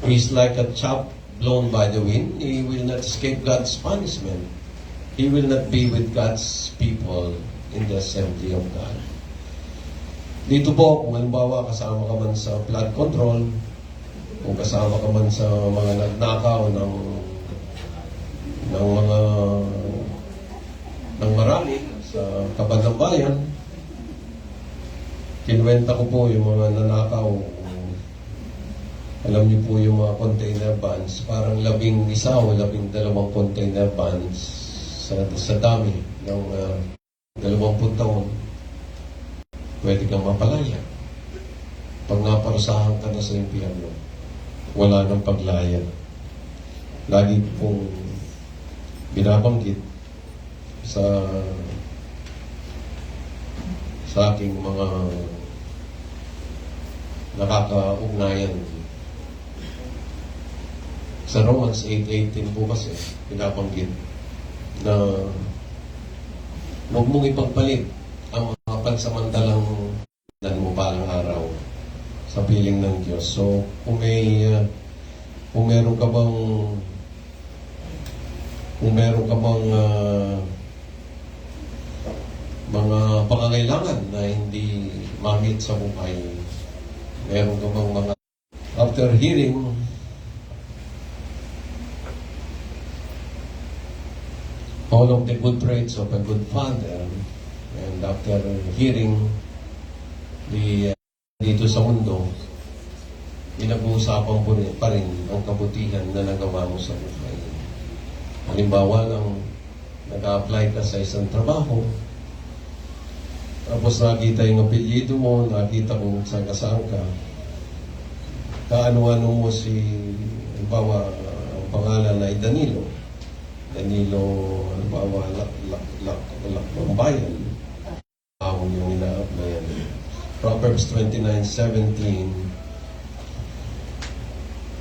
He is like a chaff blown by the wind. He will not escape God's punishment. He will not be with God's people in the assembly of God. Dito po, kung halimbawa kasama ka man sa flood control, kung kasama ka man sa mga nagnakaw ng mga ng marami sa Kabad ng Bayan, kinuwenta ko po yung mga nanakaw. Alam niyo po yung mga container vans, parang 11 o 12 container vans sa dami ng 20 taon. Pwede kang mapalaya. Pag naparusahan ka na sa impyerno, wala nang paglaya. Lagi pong binabanggit sa aking mga nakakaugnayan. Sa Romans 8:18 po kasi binabanggit na huwag mong ipagpalit ang mga pansamantalang dan mo palang araw sa piling ng Diyos. So, kung meron ka bang mga pangangailangan na hindi ma-meet sa buhay, meron ka bang mga after hearing all of the good traits of a good father, and after hearing dito sa mundo, pinag-uusapan pa rin ang kabutihan na nagawa mo sa buhay. Halimbawa lang, nag-a-apply ka sa isang trabaho, tapos nakita yung apelyido mo, nakita kung saan ka, kaano-ano mo si, halimbawa, ang pangalan ay Danilo, halimbawa, Lakbambayan, ang yung ina-applyan. Proverbs 29:17,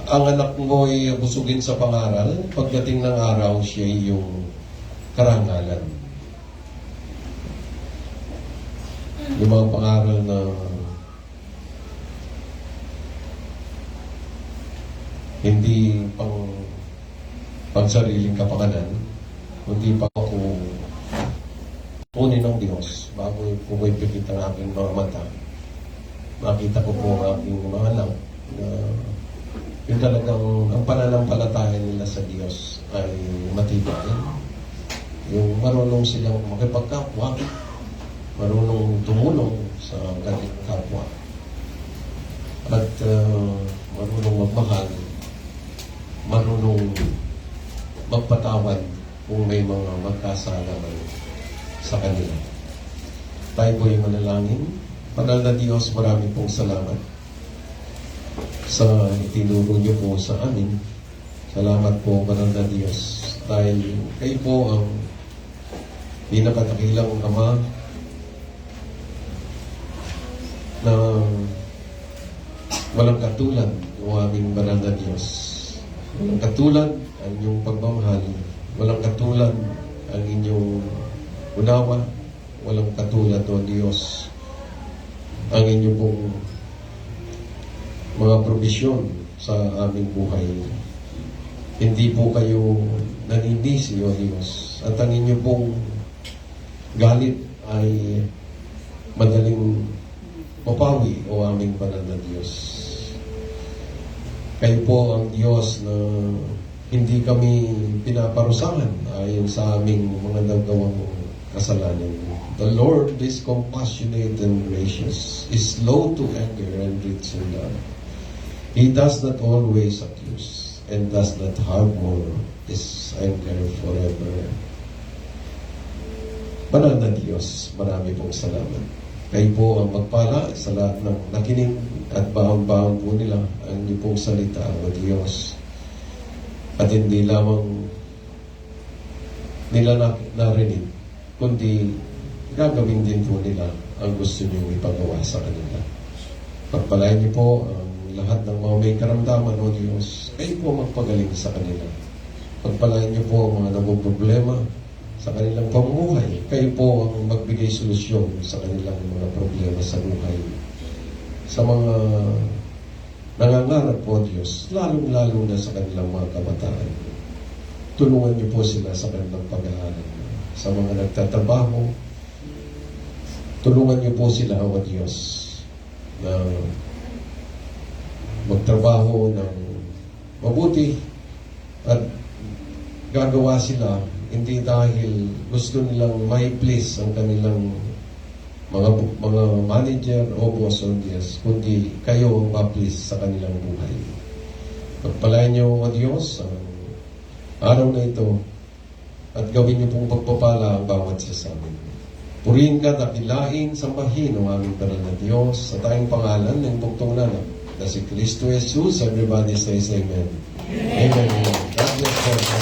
ang anak mo ay busugin sa pangaral, pagdating ng araw, siya yung karangalan. Yung mga pangaral na hindi pang sariling kapakanan, kundi pa ako kunin ng Diyos bago pumipikit ang aking mga mata. Makita ko po ang aking mga anak na yung talagang ang pananampalataya nila sa Diyos ay matibay. Yung marunong silang makipagkapwa, marunong tumulong sa kanilang kapwa, at marunong magmahal, marunong magpatawad kung may mga magkasala man sa kanila. Tayo po yung manalangin. Banal na Diyos, marami pong salamat sa itinuro niyo po sa amin. Salamat po, banal na Diyos, dahil kayo po ang pinakadakilang Ama na walang katulad ng aming banal na Diyos. Walang katulad ang inyong pagmamahal. Walang katulad ang inyong unawa. Walang katulad, O Diyos, ang inyong pong mga probisyon sa aming buhay. Hindi po kayo naninisi, O Diyos, at ang inyong pong galit ay madaling mapawi, O aming banal na Diyos. Kayo po ang Diyos na hindi kami pinaparusahan ayon sa aming mga nagawang kasalanan. The Lord is compassionate and gracious, is slow to anger and rich in love. He does not always accuse, and does not harbor his anger forever. Banal na Diyos, marami pong salamat. Kayo po ang magpala sa lahat ng nakinig at baon-baon po nila ang inyo pong salita, o Diyos. At hindi lamang nila narinig, kundi gagawin din po nila ang gusto niyong ipagawa sa kanila. Pagpalain niyo po ang lahat ng mga may karamdaman, o Diyos. Kayo po magpagaling sa kanila. Pagpalain niyo po ang mga namumroblema sa kanilang pamumuhay. Kayo po ang magbigay solusyon sa kanilang mga problema sa buhay. Sa mga nangangarap po, Diyos, lalong-lalo na sa kanilang mga kabataan. Tulungan niyo po sila sa kanilang pag-aaral. Sa mga nagtatrabaho, tulungan niyo po sila, O Diyos, na magtrabaho ng mabuti at gagawa sila hindi dahil gusto nilang may please ang kanilang mga manager o boss o Diyos, kundi kayo ang ma-please sa kanilang buhay. Pagpalain niyo, O Diyos, ang araw na ito at gawin niyo pong pagpapala ang bawat isa sa amin. Purihin ka, dakilain, sambahin ang aming banal na Diyos sa tayong pangalan ng bugtong nanak na si Kristo Jesus. Everybody says Amen. Amen. God bless you.